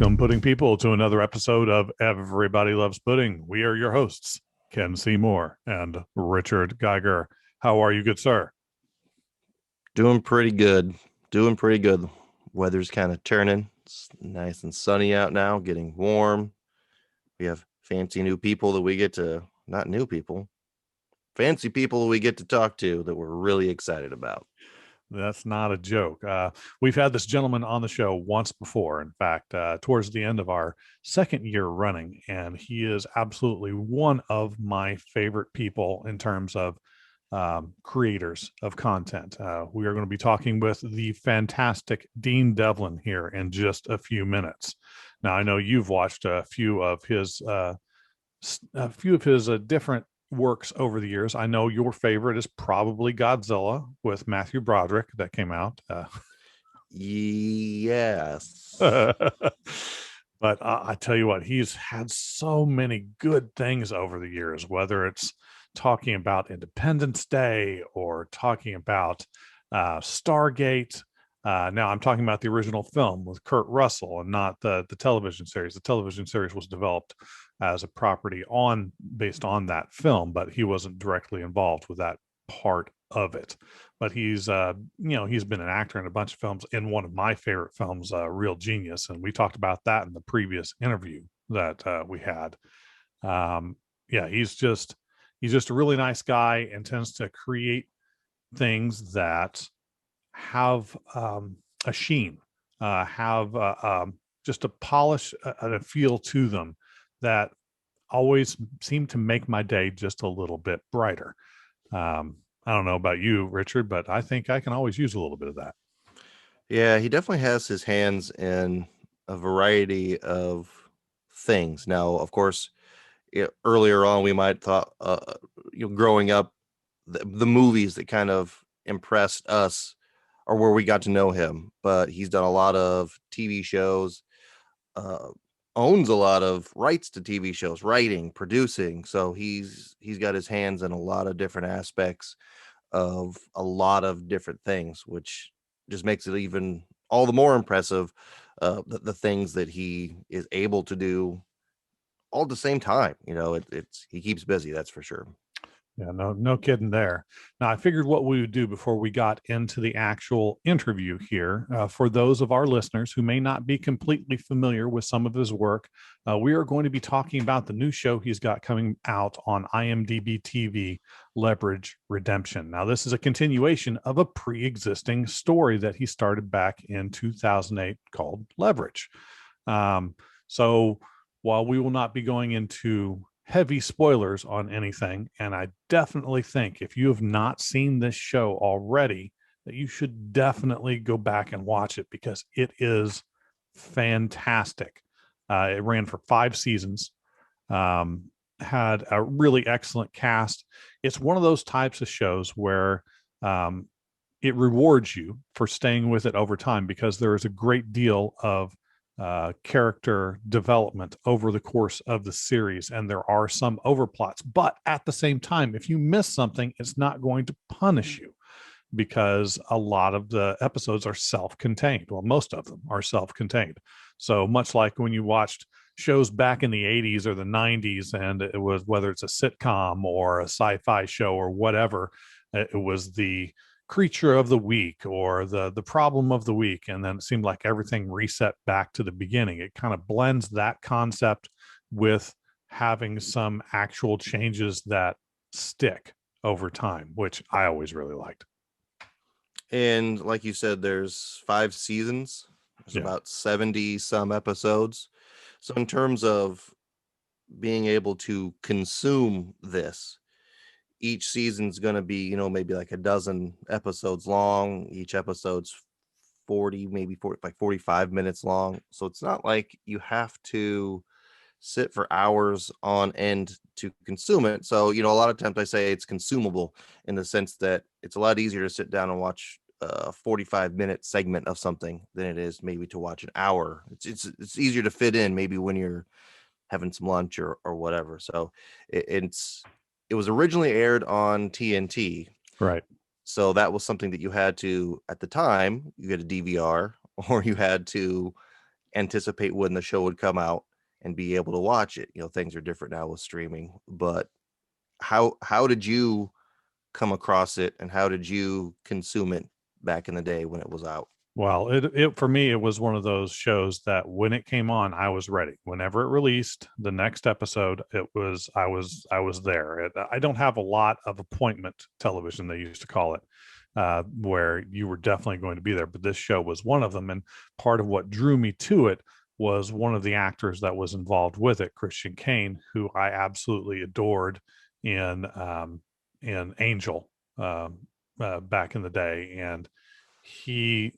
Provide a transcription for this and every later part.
Welcome, pudding people, to another episode of Everybody Loves Pudding. We are your hosts, Ken Seymour and Richard Geiger. How are you, good sir? Doing pretty good. Doing pretty good. Weather's kind of turning. It's nice and sunny out now, getting warm. We have fancy new people that we get to, not new people, fancy people we get to talk to that we're really excited about. That's not a joke. We've had this gentleman on the show once before, in fact, towards the end of our second year running, and he is absolutely one of my favorite people in terms of creators of content. We are going to be talking with the fantastic Dean Devlin here in just a few minutes. Now, I know you've watched a few of his different works over the years. I know your favorite is probably Godzilla with Matthew Broderick that came out. Yes. But I tell you what, he's had so many good things over the years, whether it's talking about Independence Day or talking about Stargate. Now I'm talking about the original film with Kurt Russell and not the television series. The television series was developed as a property based on that film, but he wasn't directly involved with that part of it. But he's he's been an actor in a bunch of films. In one of my favorite films, Real Genius, and we talked about that in the previous interview that we had. He's just a really nice guy and tends to create things that have a sheen, have just a polish and a feel to them that always seem to make my day just a little bit brighter. I don't know about you, Richard, but I think I can always use a little bit of that. Yeah, he definitely has his hands in a variety of things. Now, of course, earlier on, we might thought, growing up, the movies that kind of impressed us or where we got to know him, but he's done a lot of TV shows, owns a lot of rights to TV shows, writing, producing. So he's got his hands in a lot of different aspects of a lot of different things, which just makes it even all the more impressive, the things that he is able to do all at the same time. It's he keeps busy, that's for sure. Yeah, no kidding there. Now, I figured what we would do before we got into the actual interview here, for those of our listeners who may not be completely familiar with some of his work, we are going to be talking about the new show he's got coming out on IMDB TV, Leverage Redemption. Now, this is a continuation of a pre-existing story that he started back in 2008 called Leverage. So while we will not be going into heavy spoilers on anything, and I definitely think if you have not seen this show already, that you should definitely go back and watch it because it is fantastic. It ran for 5 seasons, had a really excellent cast. It's one of those types of shows where it rewards you for staying with it over time because there is a great deal of character development over the course of the series, and there are some overplots, but at the same time, if you miss something, it's not going to punish you because a lot of the episodes are self-contained. Well, most of them are self-contained. So much like when you watched shows back in the 80s or the 90s, and it was, whether it's a sitcom or a sci-fi show or whatever, it was the creature of the week or the problem of the week, and then it seemed like everything reset back to the beginning. It kind of blends that concept with having some actual changes that stick over time, which I always really liked. And like you said, there's 5 seasons. There's about 70 some episodes. So in terms of being able to consume this, each season's going to be, maybe like a dozen episodes long. Each episode's 40, maybe 40, like 45 minutes long. So it's not like you have to sit for hours on end to consume it. So, a lot of times I say it's consumable in the sense that it's a lot easier to sit down and watch a 45-minute segment of something than it is maybe to watch an hour. It's easier to fit in maybe when you're having some lunch or whatever. So it was originally aired on TNT. Right. So that was something that you had to, at the time, you get a DVR or you had to anticipate when the show would come out and be able to watch it. Things are different now with streaming, but how did you come across it, and how did you consume it back in the day when it was out? Well, it for me, it was one of those shows that when it came on, I was ready. Whenever it released, the next episode, I was there. I don't have a lot of appointment television, they used to call it, where you were definitely going to be there. But this show was one of them, and part of what drew me to it was one of the actors that was involved with it, Christian Kane, who I absolutely adored in Angel, back in the day, and he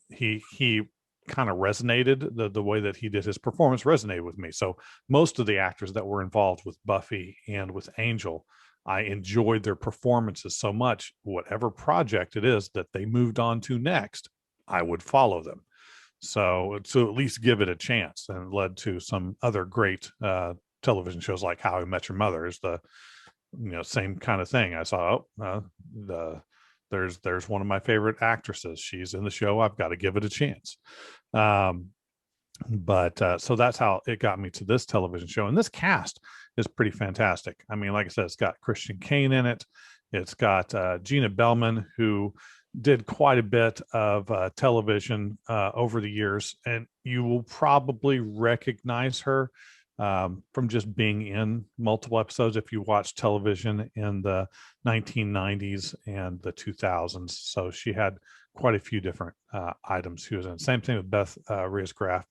kind of resonated. The way that he did his performance resonated with me. So most of the actors that were involved with Buffy and with Angel, I enjoyed their performances so much. Whatever project it is that they moved on to next, I would follow them. So to at least give it a chance, and led to some other great television shows like How I Met Your Mother is the same kind of thing. I saw there's one of my favorite actresses. She's in the show. I've got to give it a chance. But so that's how it got me to this television show. And this cast is pretty fantastic. I mean, like I said, it's got Christian Kane in it. It's got Gina Bellman, who did quite a bit of television over the years, and you will probably recognize her from just being in multiple episodes if you watch television in the 1990s and the 2000s. So she had quite a few different items she was in. Same thing with Beth Riesgraf.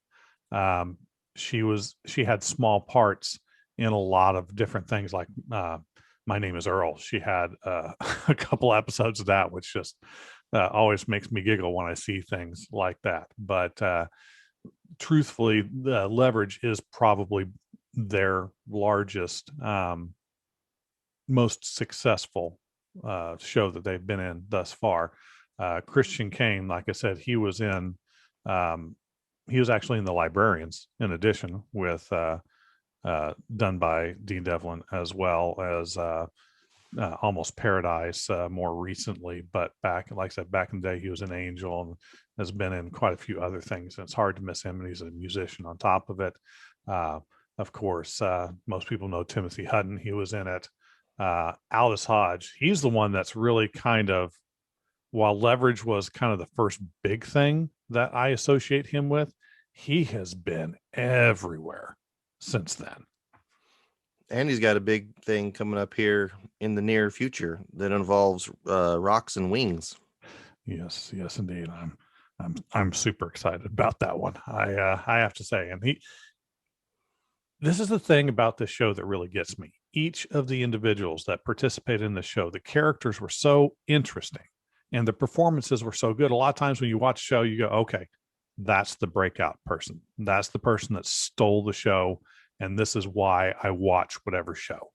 She had small parts in a lot of different things, like My Name is Earl. She had a couple episodes of that, which just always makes me giggle when I see things like that. But truthfully, the Leverage is probably their largest, most successful show that they've been in thus far. Christian Kane, like I said, he was actually in The Librarians, in addition, with done by Dean Devlin, as well as Almost Paradise more recently. But back, like I said, back in the day, he was an Angel and has been in quite a few other things. And it's hard to miss him, and he's a musician on top of it. Of course, most people know Timothy Hutton. He was in it. Aldous Hodge, he's the one that's really kind of, while Leverage was kind of the first big thing that I associate him with, he has been everywhere since then. And he's got a big thing coming up here in the near future that involves rocks and wings. Yes, indeed. I'm super excited about that one. I have to say, and this is the thing about this show that really gets me. Each of the individuals that participated in the show, the characters were so interesting, and the performances were so good. A lot of times when you watch a show, you go, okay, that's the breakout person. That's the person that stole the show, and this is why I watch whatever show.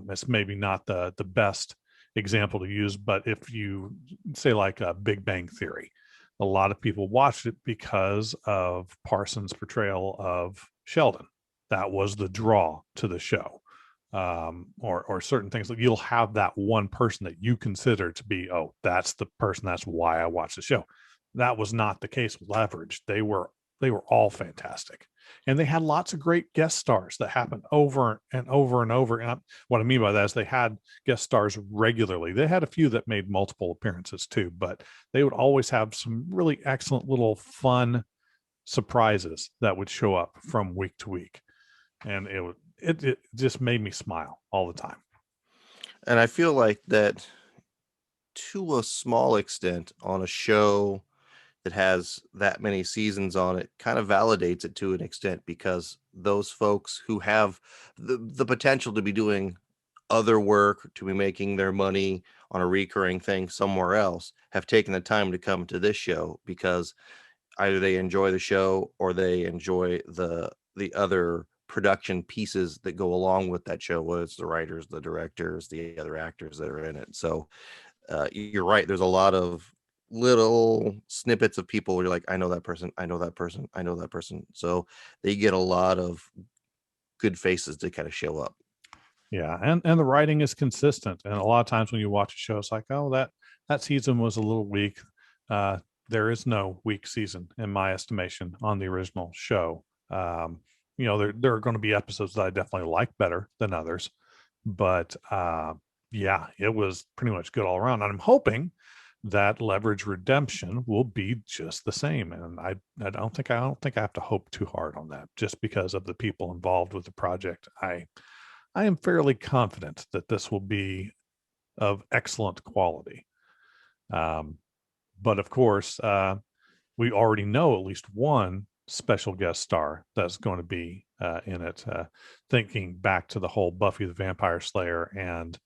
It's maybe not the best example to use, but if you say like a Big Bang Theory, a lot of people watched it because of Parsons' portrayal of Sheldon. That was the draw to the show. Or certain things, like you'll have that one person that you consider to be, oh, that's the person, that's why I watch the show. That was not the case with Leverage. They were all fantastic, and they had lots of great guest stars that happened over and over and over. And what I mean by that is they had guest stars regularly. They had a few that made multiple appearances too, but they would always have some really excellent little fun surprises that would show up from week to week, and it just made me smile all the time. And I feel like that, to a small extent, on a show that has that many seasons on it, kind of validates it to an extent, because those folks who have the potential to be doing other work, to be making their money on a recurring thing somewhere else, have taken the time to come to this show because either they enjoy the show or they enjoy the other production pieces that go along with that show, whether it's the writers, the directors, the other actors that are in it. So you're right, there's a lot of little snippets of people where you're like, I know that person, I know that person, I know that person. So they get a lot of good faces to kind of show up. Yeah, and the writing is consistent, and a lot of times when you watch a show, it's like, oh, that season was a little weak. there is no weak season in my estimation on the original show. There are going to be episodes that I definitely like better than others, but yeah, it was pretty much good all around. And I'm hoping that Leverage Redemption will be just the same. And I don't think I have to hope too hard on that, just because of the people involved with the project. I am fairly confident that this will be of excellent quality. But of course, we already know at least one special guest star that's going to be in it. Thinking back to the whole Buffy the Vampire Slayer and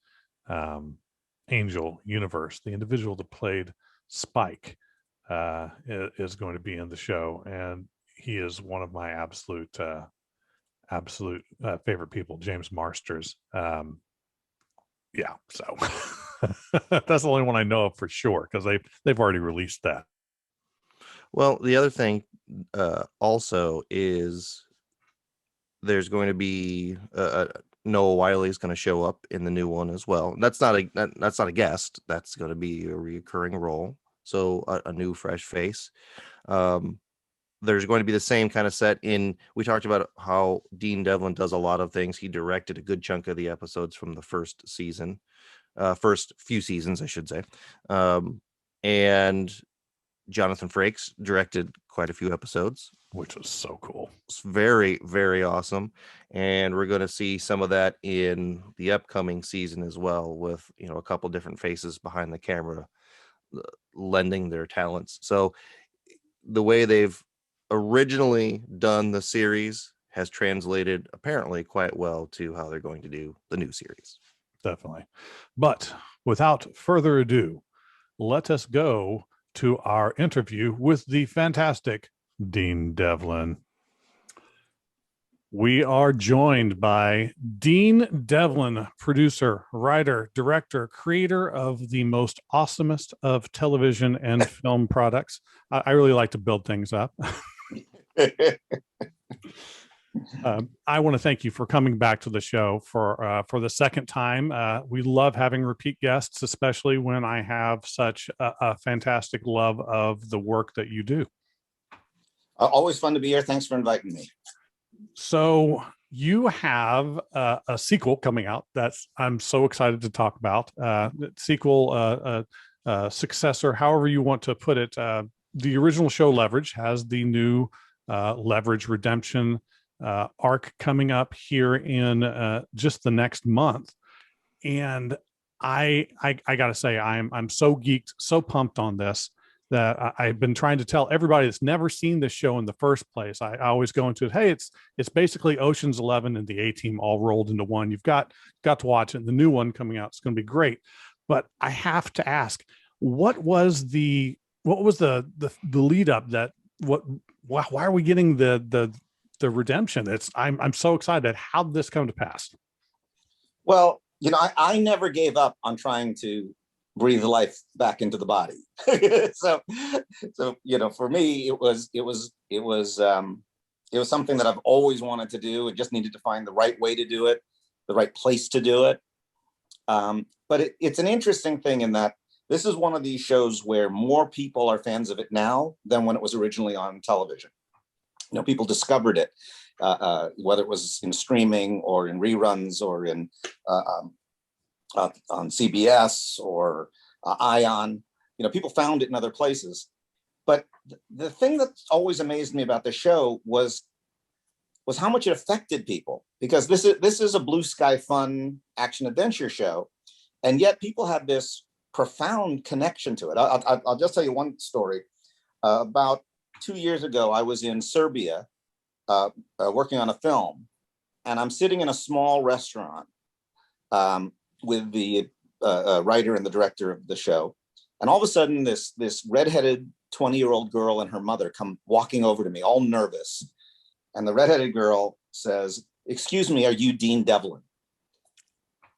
Angel universe, the individual that played Spike is going to be in the show, and he is one of my absolute favorite people, James Marsters. Yeah, so that's the only one I know of for sure, because they've already released that. Well, the other thing also is there's going to be Noah Wiley is going to show up in the new one as well. That's not a guest. That's going to be a recurring role. So a new fresh face. There's going to be the same kind of set in. We talked about how Dean Devlin does a lot of things. He directed a good chunk of the episodes from the first season, first few seasons, I should say. And Jonathan Frakes directed quite a few episodes, which was so cool. It's very, very awesome. And we're going to see some of that in the upcoming season as well, with, a couple different faces behind the camera lending their talents. So the way they've originally done the series has translated apparently quite well to how they're going to do the new series. Definitely. But without further ado, let us go to our interview with the fantastic Dean Devlin. We are joined by Dean Devlin, producer, writer, director, creator of the most awesomest of television and film products. I really like to build things up. I want to thank you for coming back to the show for the second time. We love having repeat guests, especially when I have such a fantastic love of the work that you do. Always fun to be here. Thanks for inviting me. So you have a sequel coming out that I'm so excited to talk about. Sequel, successor, however you want to put it. The original show Leverage has the new Leverage Redemption arc coming up here in just the next month, and I gotta say I'm so geeked, so pumped on this, that I've been trying to tell everybody that's never seen this show in the first place. I always go into it, hey, it's basically Ocean's 11 and the A-Team all rolled into one. You've got to watch it. The new one coming out, it's going to be great. But I have to ask, what was the lead up, why are we getting the redemption? I'm so excited. How did this come to pass? Well, I never gave up on trying to breathe life back into the body. so for me, it was something that I've always wanted to do. It just needed to find the right way to do it, the right place to do it. But it's an interesting thing in that this is one of these shows where more people are fans of it now than when it was originally on television. People discovered it, whether it was in streaming or in reruns or in on CBS or Ion. People found it in other places. But the thing that always amazed me about the show was how much it affected people, because this is a blue sky fun action adventure show, and yet people have this profound connection to it. I'll just tell you one story. About 2 years ago, I was in Serbia working on a film, and I'm sitting in a small restaurant with the writer and the director of the show. And all of a sudden, this redheaded 20-year-old girl and her mother come walking over to me, all nervous. And the redheaded girl says, "Excuse me, are you Dean Devlin?"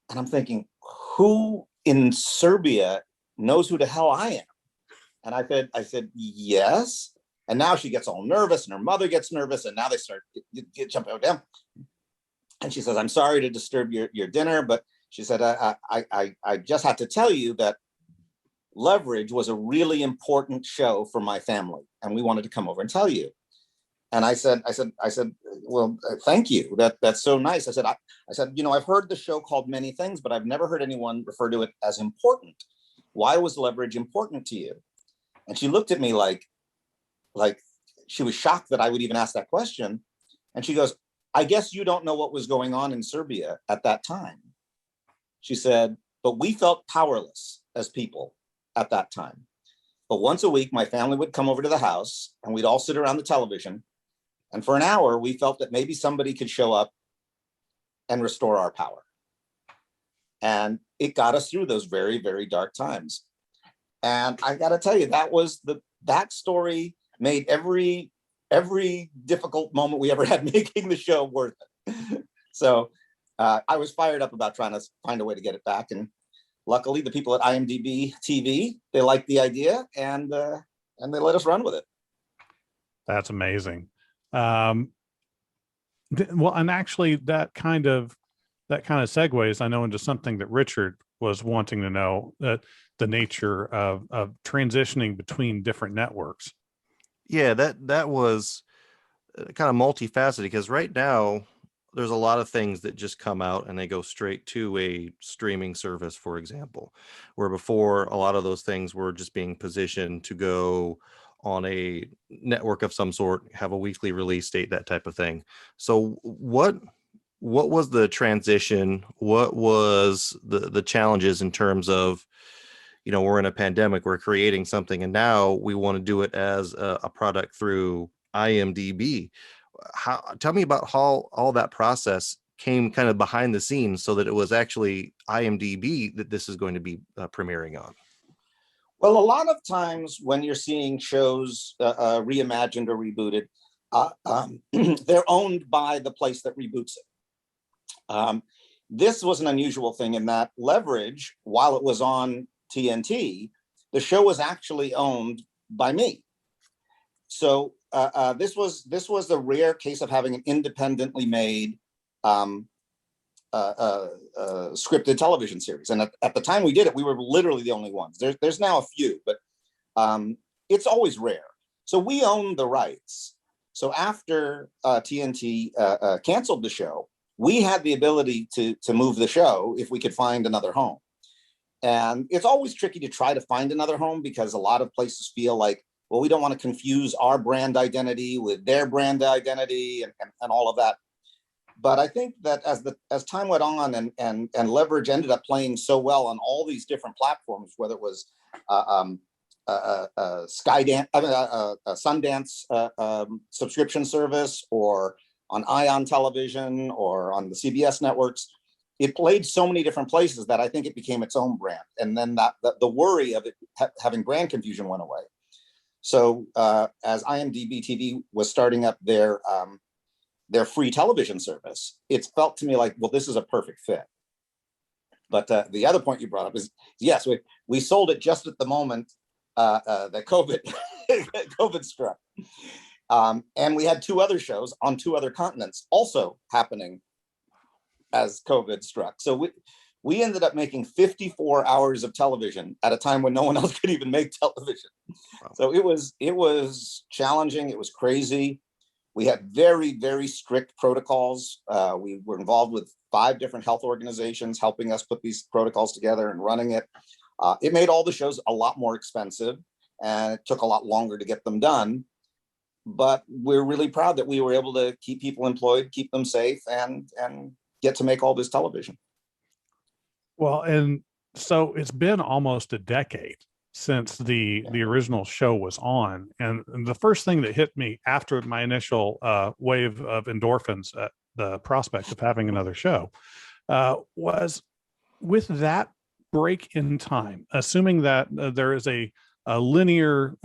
And I'm thinking, who in Serbia knows who the hell I am? And I said, yes. And now she gets all nervous, and her mother gets nervous, and now they start jumping down. And she says, "I'm sorry to disturb your dinner, but," she said, I just have to tell you that Leverage was a really important show for my family, and we wanted to come over and tell you. And I said, well, thank you. That's so nice. I said, you know, I've heard the show called many things, but I've never heard anyone refer to it as important. Why was Leverage important to you? And she looked at me like she was shocked that I would even ask that question. And she goes, I guess you don't know what was going on in Serbia at that time. She said, but we felt powerless as people at that time. But once a week, my family would come over to the house and we'd all sit around the television. And for an hour, we felt that maybe somebody could show up and restore our power. And it got us through those very, very dark times. And I got to tell you, that story made every difficult moment we ever had making the show worth it. So I was fired up about trying to find a way to get it back. And luckily, the people at IMDB TV, they liked the idea and they let us run with it. That's amazing. Well, and actually that kind of segues, I know, into something that Richard was wanting to know, that the nature of transitioning between different networks. Yeah, that was kind of multifaceted, because right now there's a lot of things that just come out and they go straight to a streaming service, for example, where before a lot of those things were just being positioned to go on a network of some sort, have a weekly release date, that type of thing. So what was the transition? What was the challenges in terms of, you know, we're in a pandemic, we're creating something, and now we want to do it as a product through IMDb. Tell me about how all that process came kind of behind the scenes so that it was actually IMDb that this is going to be premiering on. Well, a lot of times when you're seeing shows reimagined or rebooted, they're owned by the place that reboots it. This was an unusual thing in that Leverage, while it was on TNT, the show was actually owned by me. So this was the rare case of having an independently made scripted television series. And at the time we did it, we were literally the only ones. There's now a few, but it's always rare. So we own the rights. So after TNT canceled the show, we had the ability to move the show if we could find another home. And it's always tricky to try to find another home, because a lot of places feel like, well, we don't want to confuse our brand identity with their brand identity and all of that. But I think that as time went on and Leverage ended up playing so well on all these different platforms, whether it was Sundance subscription service, or on Ion Television, or on the CBS networks, it played so many different places that I think it became its own brand. And then the worry of it having brand confusion went away. So as IMDB TV was starting up their free television service, it's felt to me like, well, this is a perfect fit. But the other point you brought up is, yes, we sold it just at the moment that COVID struck. And we had two other shows on two other continents also happening as COVID struck. So we ended up making 54 hours of television at a time when no one else could even make television. Wow. So it was challenging. It was crazy. We had very, very strict protocols. We were involved with 5 different health organizations helping us put these protocols together and running it. It made all the shows a lot more expensive, and it took a lot longer to get them done. But we're really proud that we were able to keep people employed, keep them safe, and get to make all this television. Well, and so it's been almost a decade since the original show was on. And the first thing that hit me after my initial wave of endorphins at the prospect of having another show was, with that break in time, assuming that there is a linear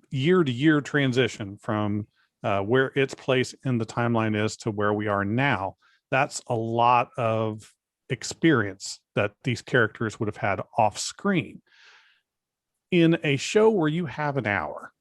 year-to-year transition from where its place in the timeline is to where we are now, that's a lot of experience that these characters would have had off screen. In a show where you have an hour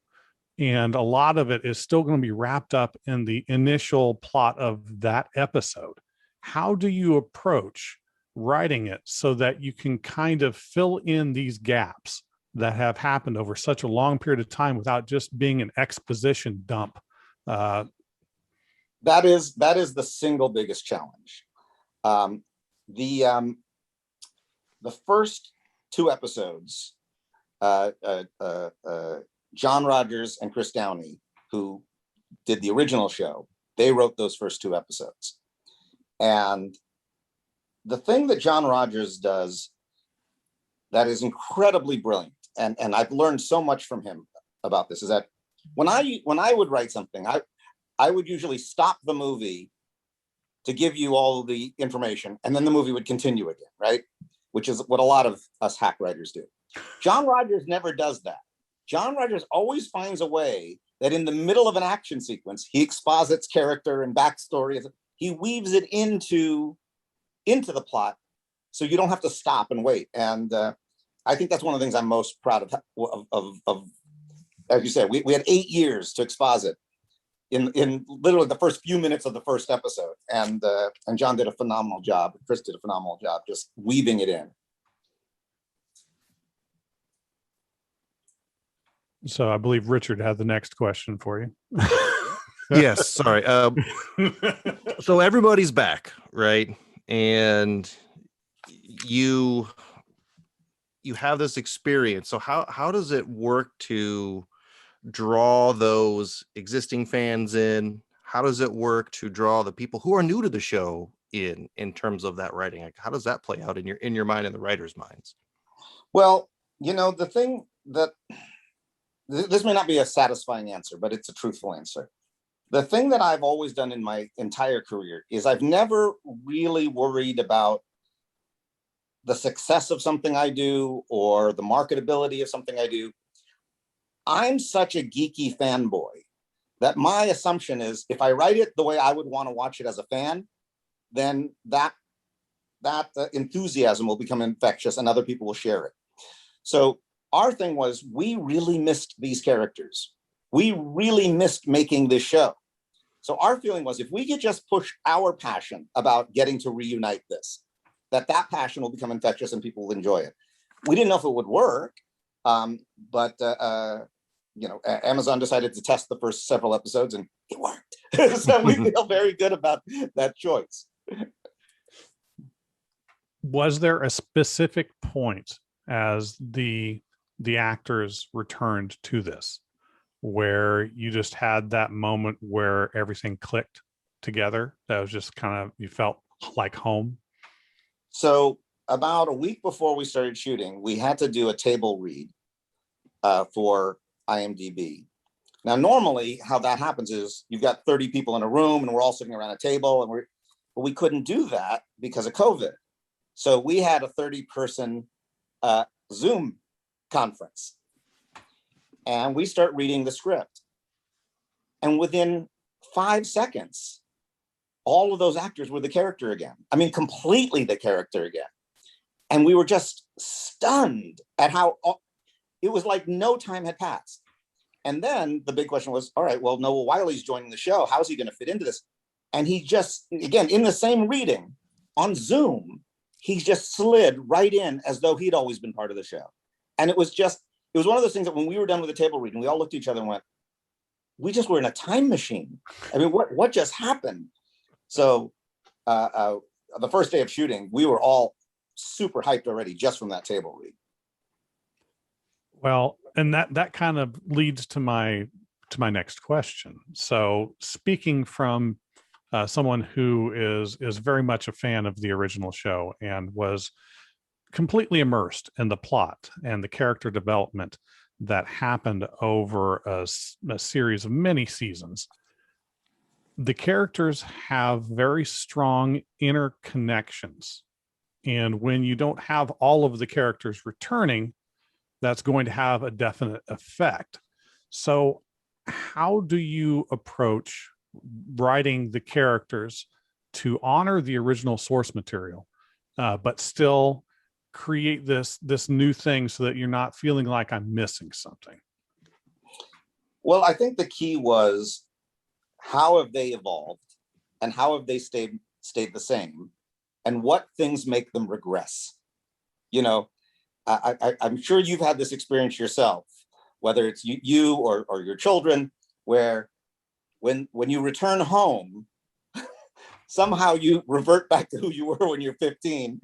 and a lot of it is still going to be wrapped up in the initial plot of that episode, how do you approach writing it so that you can kind of fill in these gaps that have happened over such a long period of time without just being an exposition dump? That is the single biggest challenge. The first two episodes, John Rogers and Chris Downey, who did the original show, they wrote those first two episodes. And the thing that John Rogers does that is incredibly brilliant, and I've learned so much from him about this, is that when I would write something, I would usually stop the movie to give you all the information, and then the movie would continue again, right? Which is what a lot of us hack writers do. John Rogers never does that. John Rogers always finds a way that in the middle of an action sequence, he exposits character and backstory. He weaves it into the plot, so you don't have to stop and wait. And I think that's one of the things I'm most proud of. As you said, we had 8 years to exposit in literally the first few minutes of the first episode, and John did a phenomenal job. Chris did a phenomenal job just weaving it in. So I believe Richard had the next question for you. Yes, sorry. So everybody's back, right? And you have this experience. So how does it work to draw those existing fans in? How does it work to draw the people who are new to the show in terms of that writing? Like, how does that play out in your mind and the writers' minds? Well, the thing that this may not be a satisfying answer, but it's a truthful answer. The thing that I've always done in my entire career is I've never really worried about the success of something I do or the marketability of something I do. I'm such a geeky fanboy that my assumption is if I write it the way I would want to watch it as a fan, then that enthusiasm will become infectious and other people will share it. So our thing was, we really missed these characters. We really missed making this show. So our feeling was, if we could just push our passion about getting to reunite this, that passion will become infectious and people will enjoy it. We didn't know if it would work, but Amazon decided to test the first several episodes and it worked. So we feel very good about that choice. Was there a specific point as the actors returned to this where you just had that moment where everything clicked together? That was just kind of, you felt like home? So about a week before we started shooting, we had to do a table read for IMDB. Now, normally how that happens is you've got 30 people in a room and we're all sitting around a table, but we couldn't do that because of COVID. So we had a 30-person Zoom conference, and we start reading the script. And within 5 seconds, all of those actors were the character again. I mean, completely the character again. And we were just stunned at how it was like no time had passed. And then the big question was, all right, well, Noah Wiley's joining the show. How's he going to fit into this? And he just, again, in the same reading on Zoom, he just slid right in as though he'd always been part of the show. And it was one of those things that when we were done with the table reading, we all looked at each other and went, we just were in a time machine. I mean, what just happened? So the first day of shooting, we were all super hyped already just from that table read. Well, and that kind of leads to my next question. So speaking from someone who is very much a fan of the original show and was completely immersed in the plot and the character development that happened over a series of many seasons, the characters have very strong inner connections. And when you don't have all of the characters returning, that's going to have a definite effect. So how do you approach writing the characters to honor the original source material, but still create this new thing so that you're not feeling like I'm missing something? Well, I think the key was, how have they evolved and how have they stayed the same? and what things make them regress. You know, I'm sure you've had this experience yourself, whether it's you or your children, where when you return home, somehow you revert back to who you were when you're 15,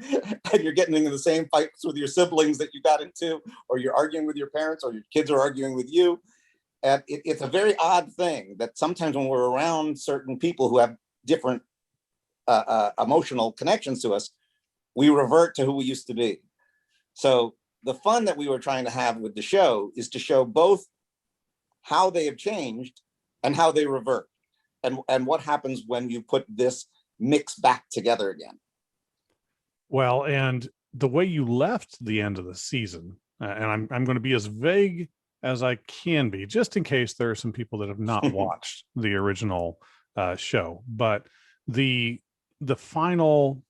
and you're getting into the same fights with your siblings that you got into, or you're arguing with your parents, or your kids are arguing with you. And it's a very odd thing that sometimes when we're around certain people who have different emotional connections to us, we revert to who we used to be. So the fun that we were trying to have with the show is to show both how they have changed and how they revert, and what happens when you put this mix back together again. Well, and the way you left the end of the season, and I'm going to be as vague as I can be, just in case there are some people that have not watched the original show, but the final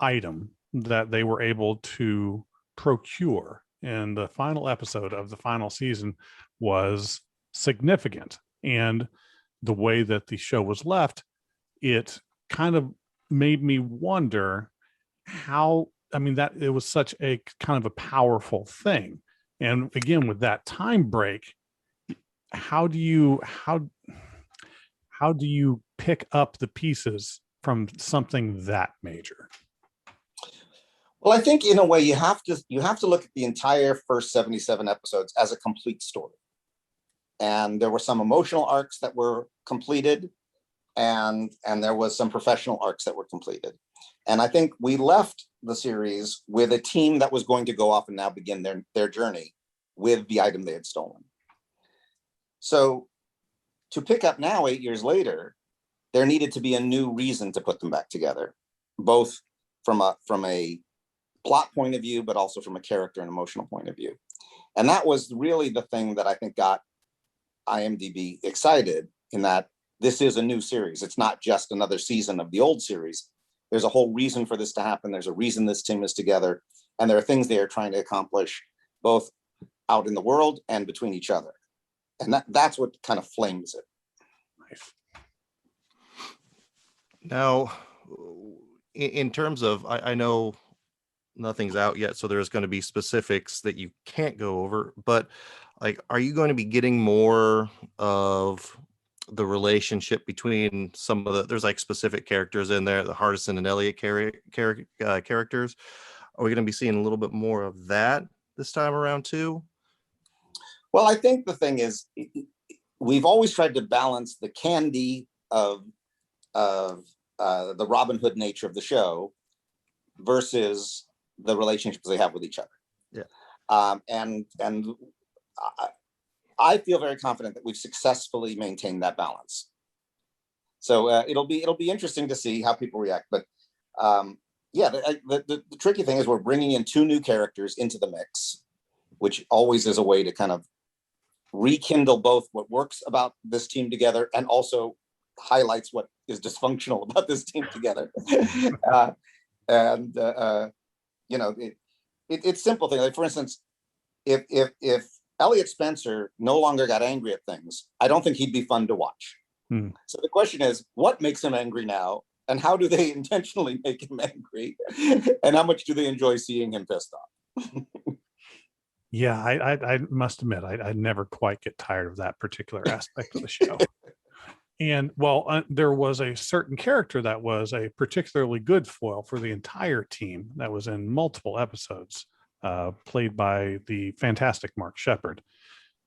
item that they were able to procure in the final episode of the final season was significant. And the way that the show was left, it kind of made me wonder how, I mean, that it was such a kind of a powerful thing. And again, with that time break, how do you pick up the pieces from something that major? Well, I think in a way you have to look at the entire first 77 episodes as a complete story. And there were some emotional arcs that were completed, and there was some professional arcs that were completed. And I think we left the series with a team that was going to go off and now begin their journey with the item they had stolen. So to pick up now, 8 years later, there needed to be a new reason to put them back together, both from a plot point of view, but also from a character and emotional point of view. And that was really the thing that I think got IMDb excited, in that this is a new series. It's not just another season of the old series. There's a whole reason for this to happen. There's a reason this team is together, and there are things they are trying to accomplish both out in the world and between each other. And that's what kind of flames it. Nice. Now, in terms of, I know nothing's out yet, so there's going to be specifics that you can't go over, but like, are you going to be getting more of the relationship between some of there's like specific characters in there, the Hardison and Elliot characters? Are we going to be seeing a little bit more of that this time around too? Well, I think the thing is, we've always tried to balance the candy of the Robin Hood nature of the show versus the relationships they have with each other. Yeah. And I feel very confident that we've successfully maintained that balance. So it'll be interesting to see how people react. But yeah, the tricky thing is we're bringing in two new characters into the mix, which always is a way to kind of rekindle both what works about this team together and also highlights what is dysfunctional about this team together. You know, it's simple things. Like, for instance, if Elliot Spencer no longer got angry at things, I don't think he'd be fun to watch. So the question is, what makes him angry now, and how do they intentionally make him angry, and how much do they enjoy seeing him pissed off? Yeah, I must admit, I never quite get tired of that particular aspect of the show. And well, there was a certain character that was a particularly good foil for the entire team that was in multiple episodes, played by the fantastic Mark Sheppard.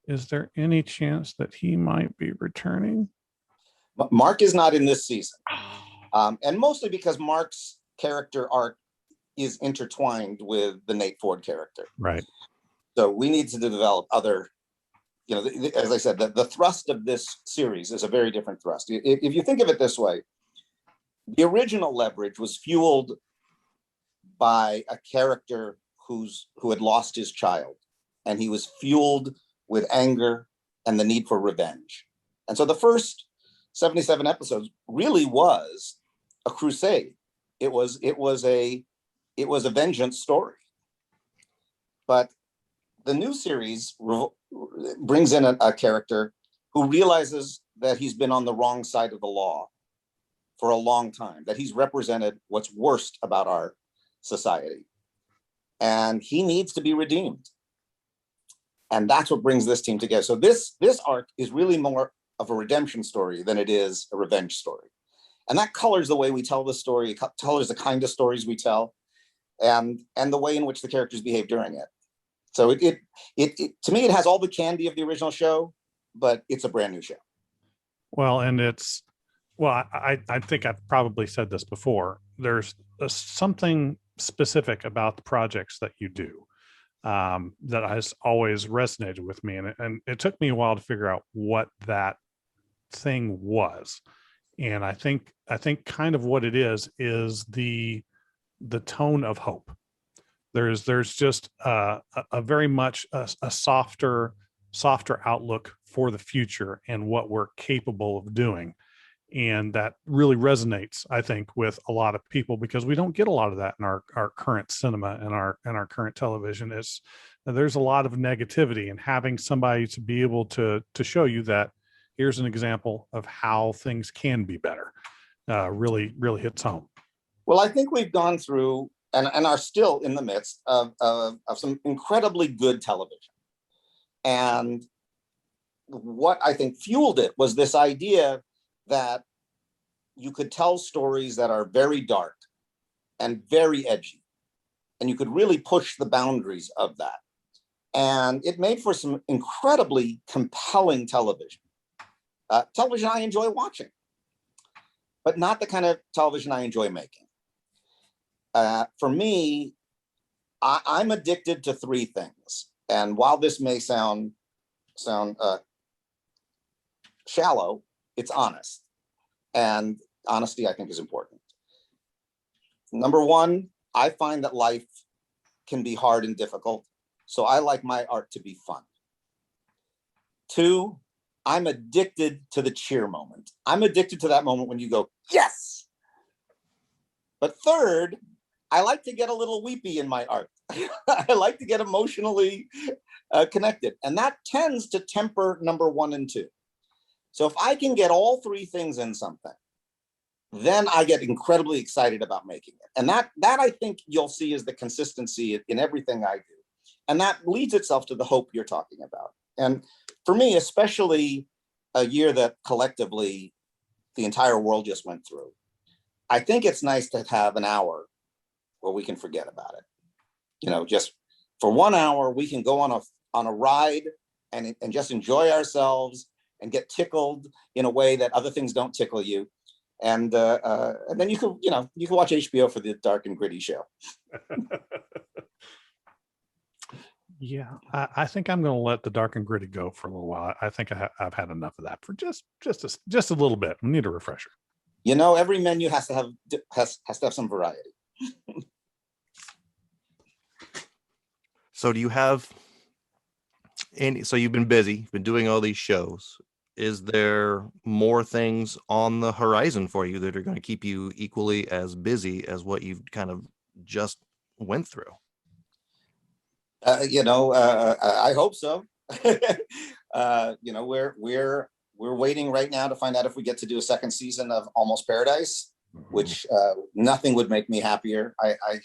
Is there any chance that he might be returning? Mark is not in this season. And mostly because Mark's character arc is intertwined with the Nate Ford character. Right. So we need to develop other, you know, as I said, the thrust of this series is a very different thrust. If you think of it this way, the original Leverage was fueled by a character who had lost his child, and he was fueled with anger and the need for revenge. And so the first 77 episodes really was a crusade. It was a vengeance story. But the new series brings in a character who realizes that he's been on the wrong side of the law, for a long time, that he's represented what's worst about our society. And he needs to be redeemed. And that's what brings this team together. So this arc is really more of a redemption story than it is a revenge story. And that colors the way we tell the story, it colors the kind of stories we tell, and the way in which the characters behave during it. So it to me, it has all the candy of the original show, but it's a brand new show. Well, and I think I've probably said this before. There's something specific about the projects that you do that has always resonated with me. And it took me a while to figure out what that thing was. And I think kind of what it is the tone of hope. There's just a very much a softer outlook for the future and what we're capable of doing. And that really resonates, I think, with a lot of people, because we don't get a lot of that in our current cinema and our current television. There's a lot of negativity, and having somebody to be able to show you that here's an example of how things can be better really hits home. Well, I think we've gone through and are still in the midst of some incredibly good television. And what I think fueled it was this idea that you could tell stories that are very dark and very edgy, and you could really push the boundaries of that. And it made for some incredibly compelling television. Television I enjoy watching, but not the kind of television I enjoy making. For me, I'm addicted to three things. And while this may sound shallow, it's honest. And honesty, I think, is important. Number one, I find that life can be hard and difficult, so I like my art to be fun. Two, I'm addicted to the cheer moment. I'm addicted to that moment when you go, yes! But third, I like to get a little weepy in my art. I like to get emotionally connected. And that tends to temper number one and two. So if I can get all three things in something, then I get incredibly excited about making it. And that I think you'll see is the consistency in everything I do. And that leads itself to the hope you're talking about. And for me, especially a year that collectively the entire world just went through, I think it's nice to have an hour where we can forget about it. You know, just for 1 hour, we can go on a ride and just enjoy ourselves and get tickled in a way that other things don't tickle you. And then you can watch HBO for the dark and gritty show. Yeah, I think I'm going to let the dark and gritty go for a little while. I think I've had enough of that for just a little bit. We need a refresher. You know, every menu has to have some variety. So do you have any? So you've been busy, you've been doing all these shows. Is there more things on the horizon for you that are going to keep you equally as busy as what you've kind of just went through? I hope so. We're waiting right now to find out if we get to do a second season of Almost Paradise, which nothing would make me happier. I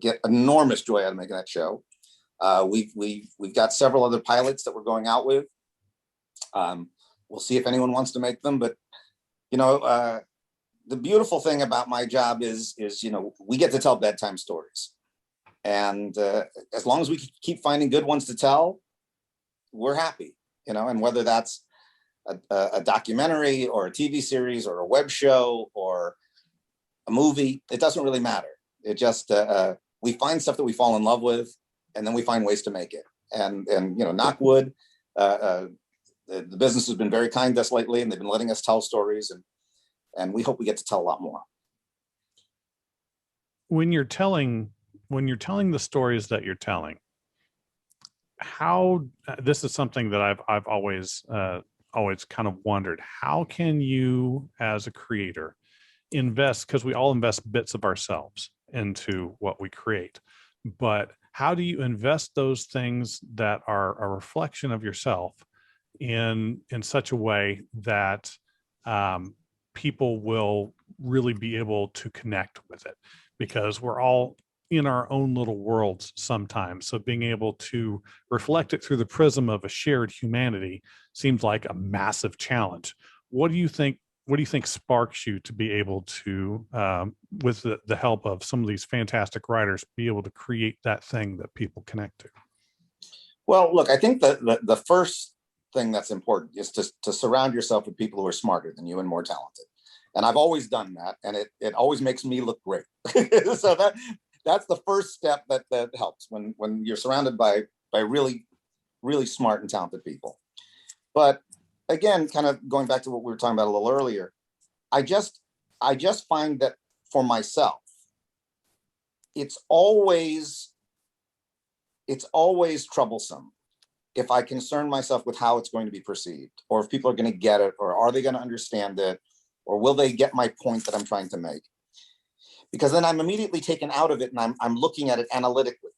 get enormous joy out of making that show. We've got several other pilots that we're going out with. We'll see if anyone wants to make them, but the beautiful thing about my job is we get to tell bedtime stories, and as long as we keep finding good ones to tell, we're happy. And whether that's a documentary or a TV series or a web show or a movie, it doesn't really matter. It just we find stuff that we fall in love with, and then we find ways to make it. And knock wood, the business has been very kind to us lately, and they've been letting us tell stories, and we hope we get to tell a lot more. When you're telling the stories that you're telling, how this is something that I've always kind of wondered, how can you as a creator invest, because we all invest bits of ourselves into what we create, but how do you invest those things that are a reflection of yourself in such a way that people will really be able to connect with it, because we're all in our own little worlds sometimes. So being able to reflect it through the prism of a shared humanity seems like a massive challenge. What do you think? What do you think sparks you to be able to, with the help of some of these fantastic writers, be able to create that thing that people connect to? Well, look, I think the first thing that's important is to surround yourself with people who are smarter than you and more talented. And I've always done that, and it always makes me look great. So that's the first step that helps when you're surrounded by really, really smart and talented people. But again, kind of going back to what we were talking about a little earlier, I just find that for myself, it's always troublesome if I concern myself with how it's going to be perceived, or if people are going to get it, or are they going to understand it, or will they get my point that I'm trying to make? Because then I'm immediately taken out of it, and I'm looking at it analytically.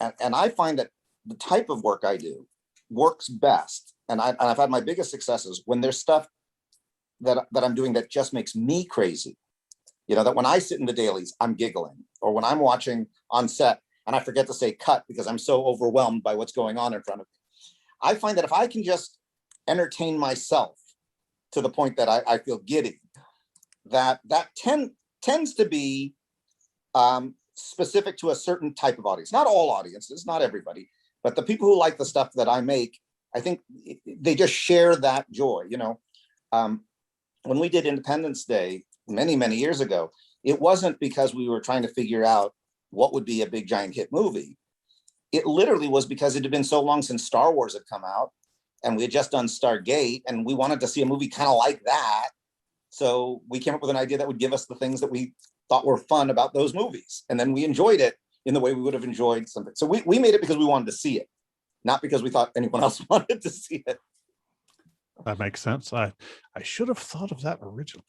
And I find that the type of work I do works best, and I've had my biggest successes when there's stuff that I'm doing that just makes me crazy. You know, that when I sit in the dailies, I'm giggling, or when I'm watching on set and I forget to say cut because I'm so overwhelmed by what's going on in front of me. I find that if I can just entertain myself to the point that I feel giddy, that tends to be specific to a certain type of audience. Not all audiences, not everybody, but the people who like the stuff that I make, I think they just share that joy. You know, when we did Independence Day many, many years ago, it wasn't because we were trying to figure out what would be a big giant hit movie. It literally was because it had been so long since Star Wars had come out, and we had just done Stargate, and we wanted to see a movie kind of like that. So we came up with an idea that would give us the things that we thought were fun about those movies. And then we enjoyed it in the way we would have enjoyed something. So we made it because we wanted to see it, not because we thought anyone else wanted to see it. That makes sense. I should have thought of that originally.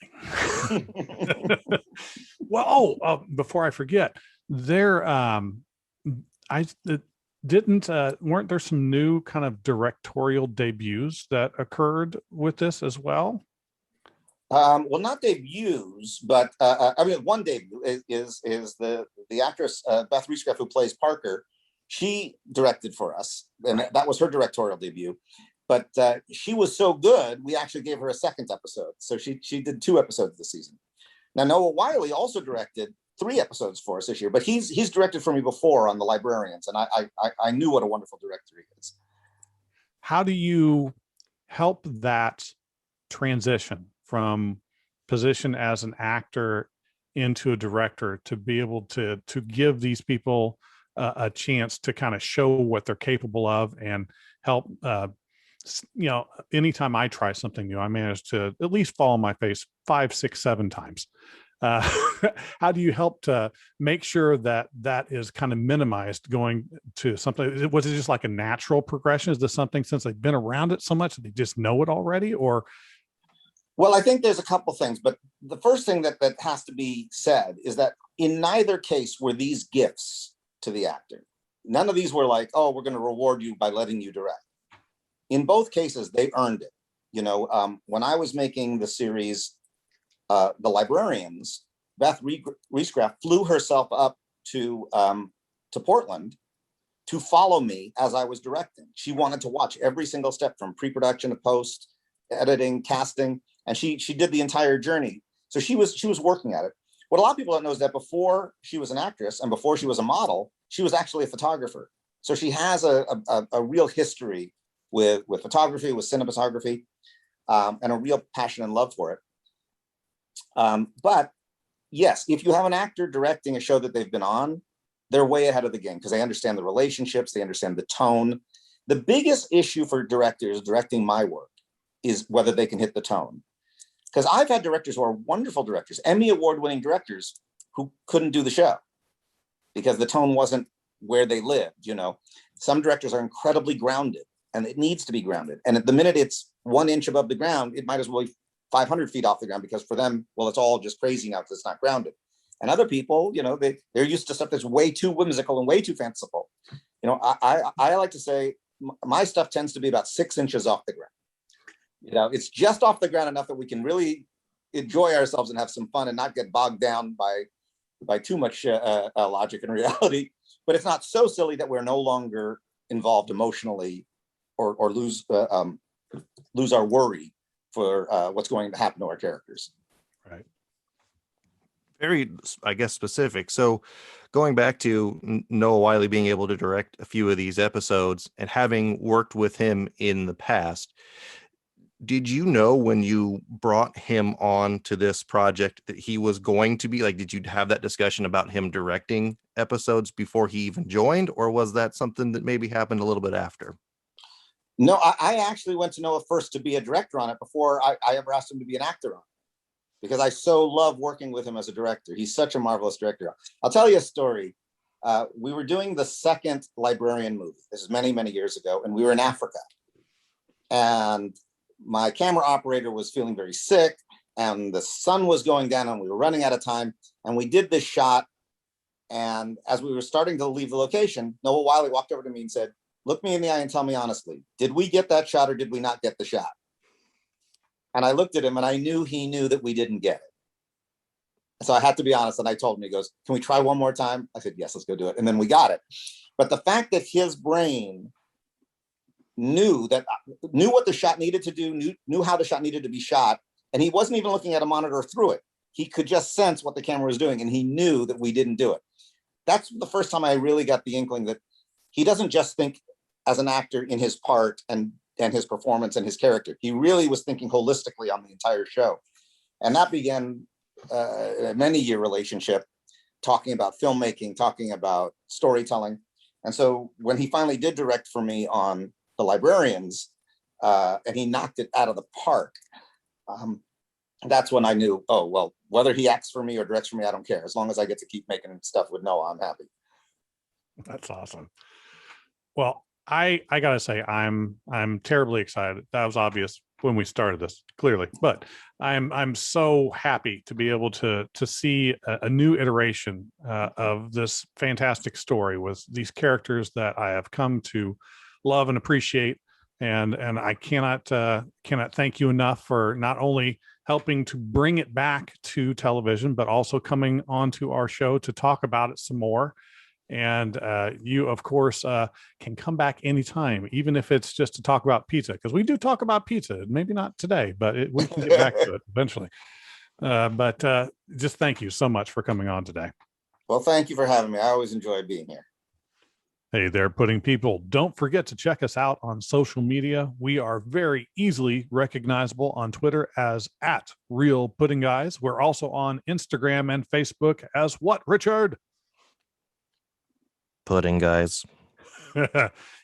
Well, before I forget, weren't there some new kind of directorial debuts that occurred with this as well? Well, not debuts, but I mean, one debut is the actress Beth Riesgraff, who plays Parker. She directed for us, and that was her directorial debut. But she was so good, we actually gave her a second episode. So she did 2 episodes this season. Now, Noah Wiley also directed 3 episodes for us this year, but he's directed for me before on The Librarians, and I knew what a wonderful director he is. How do you help that transition from position as an actor into a director to be able to give these people a chance to kind of show what they're capable of and help? You know, anytime I try something new, I manage to at least fall on my face 5, 6, 7 times. How do you help to make sure that is kind of minimized going to something? Was it just like a natural progression? Is this something, since they've been around it so much that they just know it already? Or? Well, I think there's a couple things, but the first thing that has to be said is that in neither case were these gifts to the actor. None of these were like, oh, we're going to reward you by letting you direct. In both cases, they earned it. You know, when I was making the series, The Librarians, Beth Riesgraff flew herself up to Portland to follow me as I was directing. She wanted to watch every single step from pre-production to post, editing, casting, and she did the entire journey. So she was working at it. What a lot of people don't know is that before she was an actress and before she was a model, she was actually a photographer. So she has a real history with photography, with cinematography, and a real passion and love for it. But yes, if you have an actor directing a show that they've been on, they're way ahead of the game because they understand the relationships, they understand the tone. The biggest issue for directors directing my work is whether they can hit the tone. Because I've had directors who are wonderful directors, Emmy award-winning directors, who couldn't do the show because the tone wasn't where they lived. You know, some directors are incredibly grounded, and it needs to be grounded. And at the minute it's 1 inch above the ground, it might as well be 500 feet off the ground, because for them, well, it's all just crazy now because it's not grounded. And other people, you know, they're used to stuff that's way too whimsical and way too fanciful. You know, I like to say my stuff tends to be about 6 inches off the ground. You know, it's just off the ground enough that we can really enjoy ourselves and have some fun and not get bogged down by too much logic and reality. But it's not so silly that we're no longer involved emotionally or lose our worry for what's going to happen to our characters. Right. Very, I guess, specific. So going back to Noah Wyle being able to direct a few of these episodes and having worked with him in the past, did you know when you brought him on to this project that he was going to be like, did you have that discussion about him directing episodes before he even joined, or was that something that maybe happened a little bit after? No, I actually went to Noah first to be a director on it before I ever asked him to be an actor on it, because I so love working with him as a director. He's such a marvelous director. I'll tell you a story. We were doing the second Librarian movie. This is many, many years ago, and we were in Africa. And my camera operator was feeling very sick, and the sun was going down, and we were running out of time. And we did this shot. And as we were starting to leave the location, Noah Wyle walked over to me and said, "Look me in the eye and tell me honestly, did we get that shot or did we not get the shot?" And I looked at him and I knew he knew that we didn't get it. So I had to be honest. And I told him, he goes, "Can we try one more time?" I said, "Yes, let's go do it." And then we got it. But the fact that his brain knew what the shot needed to do, knew how the shot needed to be shot. And he wasn't even looking at a monitor through it. He could just sense what the camera was doing, and he knew that we didn't do it. That's the first time I really got the inkling that he doesn't just think as an actor in his part and his performance and his character. He really was thinking holistically on the entire show. And that began a many-year relationship, talking about filmmaking, talking about storytelling. And so when he finally did direct for me on The Librarians, and he knocked it out of the park, that's when I knew, oh, well, whether he acts for me or directs for me, I don't care. As long as I get to keep making stuff with Noah, I'm happy. That's awesome. Well, I gotta say, I'm terribly excited. That was obvious when we started this, clearly, but I'm so happy to be able to see a new iteration of this fantastic story with these characters that I have come to love and appreciate. And I cannot thank you enough for not only helping to bring it back to television, but also coming onto our show to talk about it some more. And you, of course, can come back anytime, even if it's just to talk about pizza, because we do talk about pizza. Maybe not today, but we can get back to it eventually. But just thank you so much for coming on today. Well, thank you for having me. I always enjoy being here. Hey there, Pudding people. Don't forget to check us out on social media. We are very easily recognizable on Twitter as @RealPuddingGuys. We're also on Instagram and Facebook as what, Richard? Pudding Guys.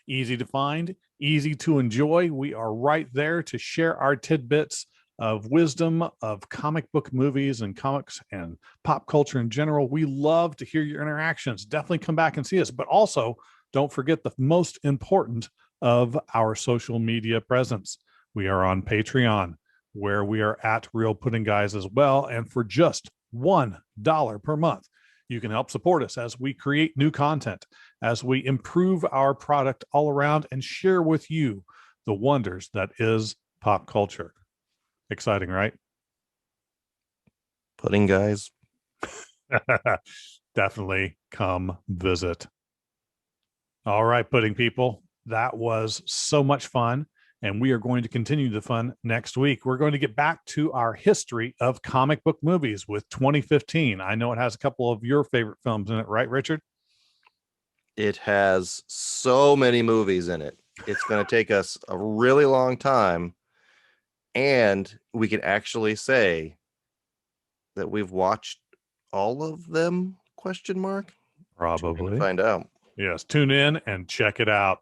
Easy to find, easy to enjoy. We are right there to share our tidbits of wisdom of comic book movies and comics and pop culture in general. We love to hear your interactions. Definitely come back and see us, but also don't forget the most important of our social media presence. We are on Patreon, where we are at Real Pudding Guys as well. And for just $1 per month, you can help support us as we create new content, as we improve our product all around and share with you the wonders that is pop culture. Exciting, right? Pudding Guys. Definitely come visit. All right, Pudding people, that was so much fun. And we are going to continue the fun next week. We're going to get back to our history of comic book movies with 2015. I know it has a couple of your favorite films in it, right, Richard? It has so many movies in it. It's going to take us a really long time. And we can actually say that we've watched all of them, ? Probably. Find out. Yes, tune in and check it out.